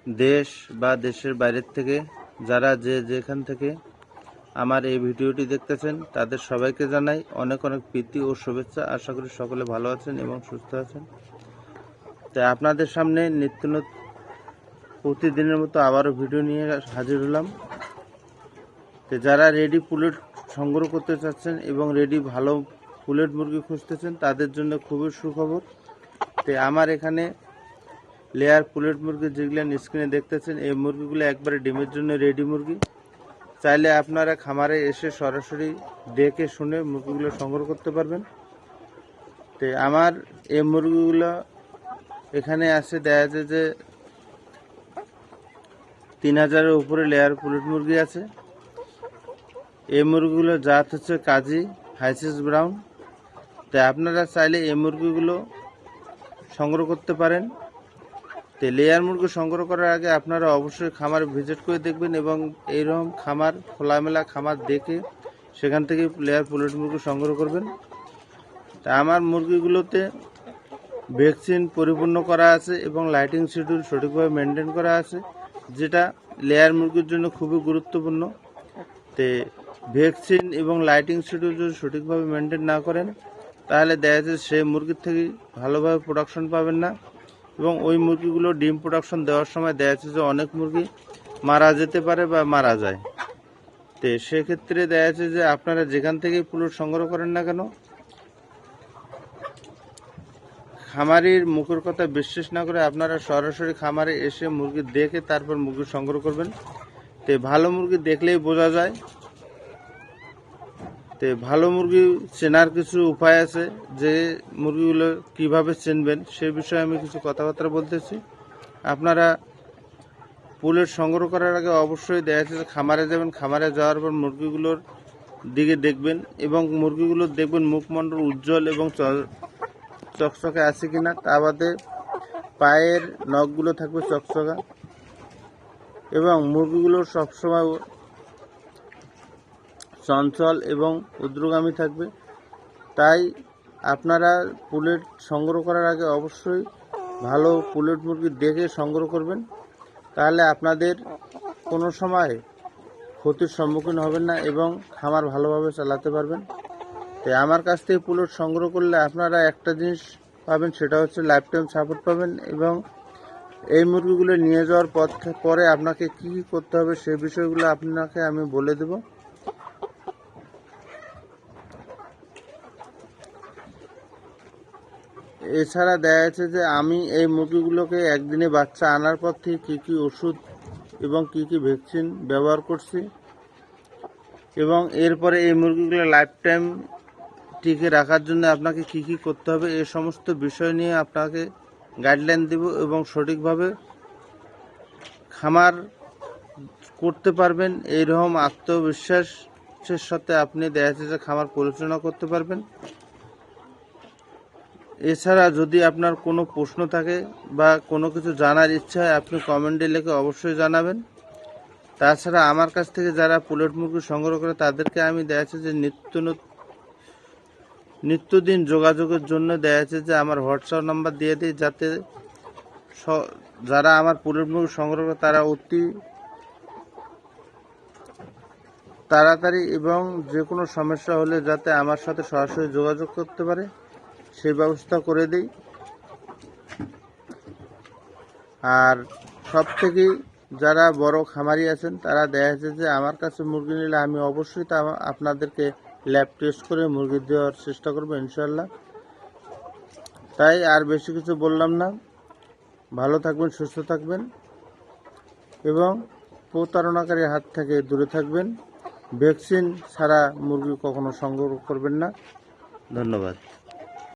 দেশ বা দেশের বাইরের থেকে যারা যেখান থেকে আমার এই ভিডিওটি দেখতেছেন তাদের সবাইকে জানাই অনেক অনেক প্রীতি ও শুভেচ্ছা। আশা করি সকলে ভালো আছেন এবং সুস্থ আছেন। তাই আপনাদের সামনে প্রতিদিনের মতো আবারও ভিডিও নিয়ে হাজির হলাম। তো যারা রেডি পুলেট সংগ্রহ করতে চাচ্ছেন এবং রেডি ভালো পুলেট মুরগি খুঁজতেছেন তাদের জন্য খুবই সুখবর। তো আমার এখানে লেয়ার পুলেট মুরগি যেগুলো স্ক্রিনে দেখতেছেন এই মুরগিগুলো একবারে ডিমের জন্য রেডি মুরগি। চাইলে আপনারা খামারে এসে সরাসরি দেখে শুনে মুরগিগুলো সংগ্রহ করতে পারবেন। তো আমার এই মুরগিগুলো এখানে আছে, দেখা যায় যে 3000-এর উপরে লেয়ার পুলেট মুরগি আছে। এই মুরগিগুলো জাত হচ্ছে কাজী হাইসিস ব্রাউন। তো আপনারা চাইলে এই মুরগিগুলো সংগ্রহ করতে পারেন। তো লেয়ার মুরগি সংগ্রহ করার আগে আপনারা অবশ্যই খামার ভিজিট করে দেখবেন এবং এইরকম খামার খোলামেলা খামার দেখে সেখান থেকে লেয়ার পুলেট মুরগি সংগ্রহ করবেন। তা আমার মুরগিগুলোতে ভ্যাকসিন পরিপূর্ণ করা আছে এবং লাইটিং শিডিউল সঠিকভাবে মেনটেন করা আছে, যেটা লেয়ার মুরগির জন্য খুবই গুরুত্বপূর্ণ। তে ভ্যাকসিন এবং লাইটিং শিডিউল যদি সঠিকভাবে মেনটেন না করেন তাহলে দেখা যায় সেই মুরগির থেকে ভালোভাবে প্রোডাকশন পাবেন না এবং ওই মুরগিগুলো ডিম প্রোডাকশন দেওয়ার সময় দেখা যাচ্ছে যে অনেক মুরগি মারা যেতে পারে বা মারা যায়। তো সেক্ষেত্রে দেখা যাচ্ছে যে আপনারা যেখান থেকে পুলেট সংগ্রহ করেন না কেন, খামারির মুখের কথা বিশ্বাস না করে আপনারা সরাসরি খামারে এসে মুরগি দেখে তারপর মুরগি সংগ্রহ করবেন। তো ভালো মুরগি দেখলেই বোঝা যায়। তো ভালো মুরগি চেনার কিছু উপায় আছে, যে মুরগিগুলো কিভাবে চিনবেন সে বিষয়ে আমি কিছু কথাবার্তা বলতেছি। আপনারা পুলেট সংগ্রহ করার আগে অবশ্যই দেখা যাচ্ছে যে খামারে যাবেন, খামারে যাওয়ার পর মুরগিগুলোর দিকে দেখবেন এবং মুরগিগুলো দেখবেন মুখমণ্ডল উজ্জ্বল এবং চকচকে আছে কিনা। তা বাদে পায়ের নখগুলো থাকবে চকচকা এবং মুরগিগুলো সবসময় চঞ্চল এবং ঊর্ধ্বগামী থাকবে। তাই আপনারা পুলেট সংগ্রহ করার আগে অবশ্যই ভালো পুলেট মুরগি দেখে সংগ্রহ করবেন, তাহলে আপনাদের কোনো সময় ক্ষতির সম্মুখীন হবেন না এবং খামার ভালোভাবে চালাতে পারবেন। তাই আমার কাছ থেকে পুলেট সংগ্রহ করলে আপনারা একটা জিনিস পাবেন, সেটা হচ্ছে লাইফ টাইম সাপোর্ট পাবেন এবং এই মুরগিগুলো নিয়ে যাওয়ার পরে আপনাকে কী কী করতে হবে সেই বিষয়গুলো আপনাকে আমি বলে দেব। এছাড়া দেখা যাচ্ছে যে আমি এই মুরগিগুলোকে একদিনে বাচ্চা আনার পর থেকে কী কী ওষুধ এবং কী কী ভ্যাকসিন ব্যবহার করছি এবং এরপরে এই মুরগিগুলো লাইফ টাইম টিকে রাখার জন্য আপনাকে কী কী করতে হবে এই সমস্ত বিষয় নিয়ে আপনাকে গাইডলাইন দেব এবং সঠিকভাবে খামার করতে পারবেন। এইরকম আত্মবিশ্বাসের সাথে আপনি দেখা যাচ্ছে যে খামার পরিচালনা করতে পারবেন। এছাড়া যদি আপনার কোনো প্রশ্ন থাকে বা কোনো কিছু জানার ইচ্ছা হয় আপনি কমেন্টে লিখে অবশ্যই জানাবেন। তাছাড়া আমার কাছ থেকে যারা পুলেট মুরগি সংগ্রহ করে তাদেরকে আমি দেখা যাচ্ছে যে নিত্যদিন যোগাযোগের জন্য দেখা যাচ্ছে যে আমার হোয়াটসঅ্যাপ নাম্বার দিয়ে দিই, যাতে যারা আমার পুলেট মুরগি সংগ্রহ করে তারা অতি তাড়াতাড়ি এবং যে কোনো সমস্যা হলে যাতে আমার সাথে সরাসরি যোগাযোগ করতে পারে সেই ব্যবস্থা করে দিই। আর সব থেকে যারা বড় খামারি আছেন তারা দেখা যাচ্ছে যে আমার কাছে মুরগি নিলে আমি অবশ্যই তা আপনাদেরকে ল্যাব টেস্ট করে মুরগি দেওয়ার চেষ্টা করবো ইনশাল্লাহ। তাই আর বেশি কিছু বললাম না। ভালো থাকবেন, সুস্থ থাকবেন এবং প্রতারণাকারীর হাত থেকে দূরে থাকবেন। ভ্যাকসিন ছাড়া মুরগি কখনো সংগ্রহ করবেন না। ধন্যবাদ।